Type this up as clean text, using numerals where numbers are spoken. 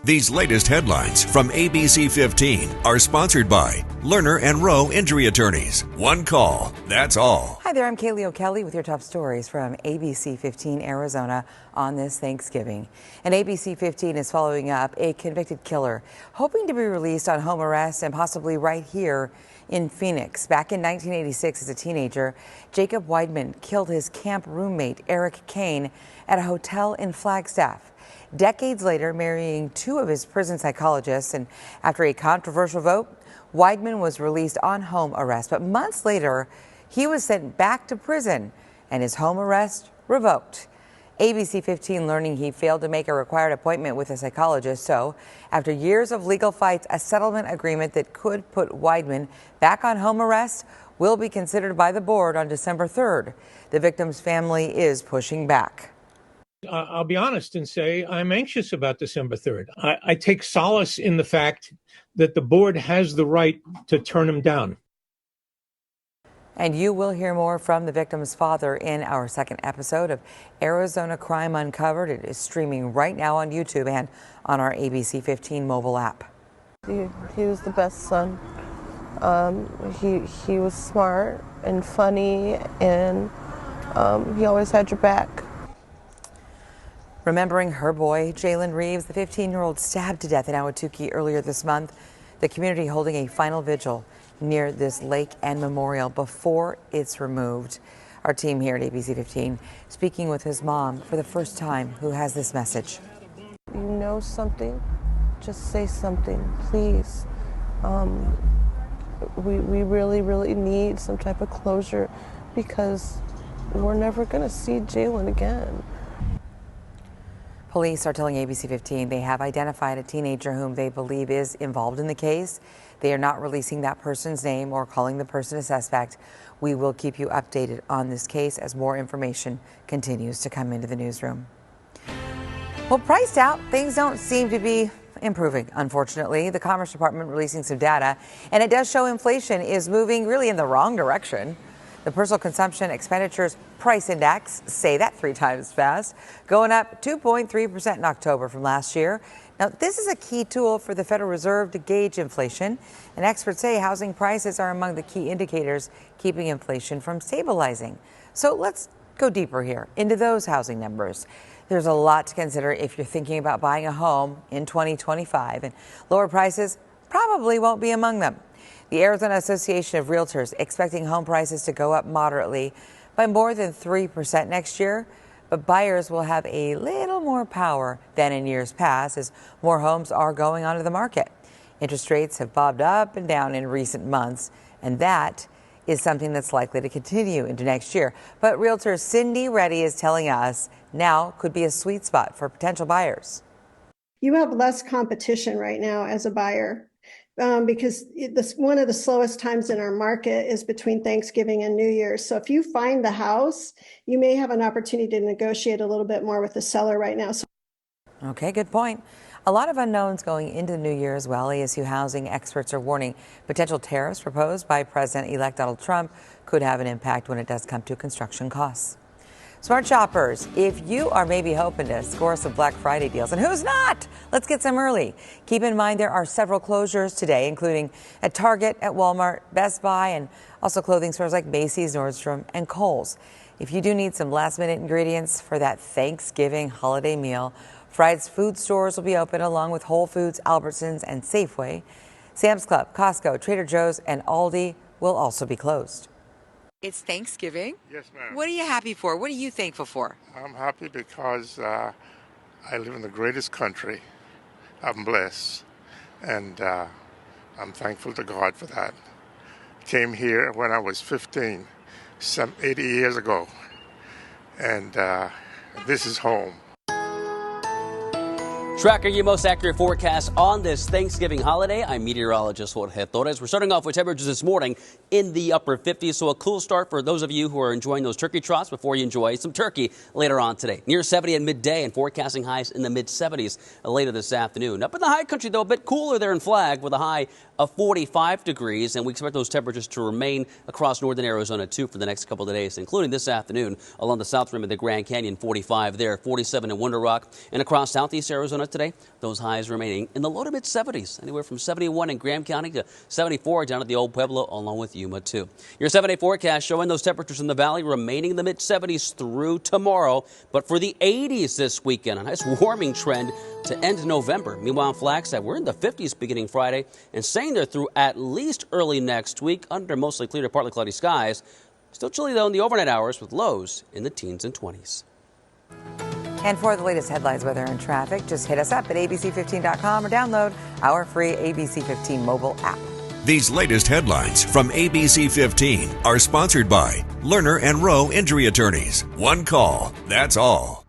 These latest headlines from ABC15 are sponsored by Lerner and Rowe Injury Attorneys. One call, that's all. Hi there, I'm Kaylee O'Kelly with your top stories from ABC15 Arizona on this Thanksgiving. And ABC15 is following up a convicted killer hoping to be released on home arrest and possibly right here in Phoenix. Back in 1986 as a teenager, Jacob Weidman killed his camp roommate Eric Kane at a hotel in Flagstaff. Decades later, marrying two of his prison psychologists, and after a controversial vote, Weidman was released on home arrest. But months later, he was sent back to prison and his home arrest revoked. ABC 15 learning he failed to make a required appointment with a psychologist. So after years of legal fights, a settlement agreement that could put Weidman back on home arrest will be considered by the board on December 3rd. The victim's family is pushing back. I'll be honest and say I'm anxious about December 3rd. I take solace in the fact that the board has the right to turn him down. And you will hear more from the victim's father in our second episode of Arizona Crime Uncovered. It is streaming right now on YouTube and on our ABC 15 mobile app. He was the best son. He was smart and funny, and he always had your back. Remembering her boy, Jalen Reeves, the 15-year-old stabbed to death in Ahwatukee earlier this month. The community holding a final vigil near this lake and memorial before it's removed. Our team here at ABC 15 speaking with his mom for the first time, who has this message. You know something, just say something, please. We really need some type of closure because we're never going to see Jalen again. Police are telling ABC 15 they have identified a teenager whom they believe is involved in the case. They are not releasing that person's name or calling the person a suspect. We will keep you updated on this case as more information continues to come into the newsroom. Well, priced out, things don't seem to be improving, unfortunately. The Commerce Department releasing some data, and it does show inflation is moving really in the wrong direction. The Personal Consumption Expenditures Price Index, say that 3 times fast, going up 2.3% in October from last year. Now, this is a key tool for the Federal Reserve to gauge inflation, and experts say housing prices are among the key indicators keeping inflation from stabilizing. So let's go deeper here into those housing numbers. There's a lot to consider if you're thinking about buying a home in 2025, and lower prices probably won't be among them. The Arizona Association of Realtors expecting home prices to go up moderately by more than 3% next year, but buyers will have a little more power than in years past as more homes are going onto the market. Interest rates have bobbed up and down in recent months, and that is something that's likely to continue into next year. But realtor Cindy Reddy is telling us now could be a sweet spot for potential buyers. You have less competition right now as a buyer. Because one of the slowest times in our market is between Thanksgiving and New Year's. So if you find the house, you may have an opportunity to negotiate a little bit more with the seller right now. Okay, good point. A lot of unknowns going into the new year as well. ASU housing experts are warning potential tariffs proposed by President-elect Donald Trump could have an impact when it does come to construction costs. Smart shoppers, if you are maybe hoping to score some Black Friday deals, and who's not? Let's get some early. Keep in mind there are several closures today, including at Target, at Walmart, Best Buy, and also clothing stores like Macy's, Nordstrom, and Kohl's. If you do need some last-minute ingredients for that Thanksgiving holiday meal, Fry's food stores will be open along with Whole Foods, Albertsons, and Safeway. Sam's Club, Costco, Trader Joe's, and Aldi will also be closed. It's Thanksgiving. Yes, ma'am. What are you happy for? What are you thankful for? I'm happy because I live in the greatest country. I'm blessed, and I'm thankful to God for that. Came here when I was 15, some 80 years ago, and this is home. Tracking your most accurate forecast on this Thanksgiving holiday. I'm meteorologist Jorge Torres. We're starting off with temperatures this morning in the upper 50s, so a cool start for those of you who are enjoying those turkey trots before you enjoy some turkey later on today. Near 70 at midday and forecasting highs in the mid-70s later this afternoon. Up in the high country, though, a bit cooler there in Flag with a high of 45 degrees, and we expect those temperatures to remain across northern Arizona, too, for the next couple of days, including this afternoon along the south rim of the Grand Canyon, 45 there, 47 in Winter Rock, and across southeast Arizona, Arizona today. Those highs remaining in the low to mid 70s, anywhere from 71 in Graham County to 74 down at the Old Pueblo, along with Yuma, too. Your 7-day forecast showing those temperatures in the valley remaining in the mid 70s through tomorrow, but for the 80s this weekend. A nice warming trend to end November. Meanwhile, in Flagstaff, we're in the 50s beginning Friday and staying there through at least early next week under mostly clear to partly cloudy skies. Still chilly, though, in the overnight hours with lows in the teens and 20s. And for the latest headlines, weather, and traffic, just hit us up at abc15.com or download our free ABC15 mobile app. These latest headlines from ABC15 are sponsored by Lerner and Rowe Injury Attorneys. One call, that's all.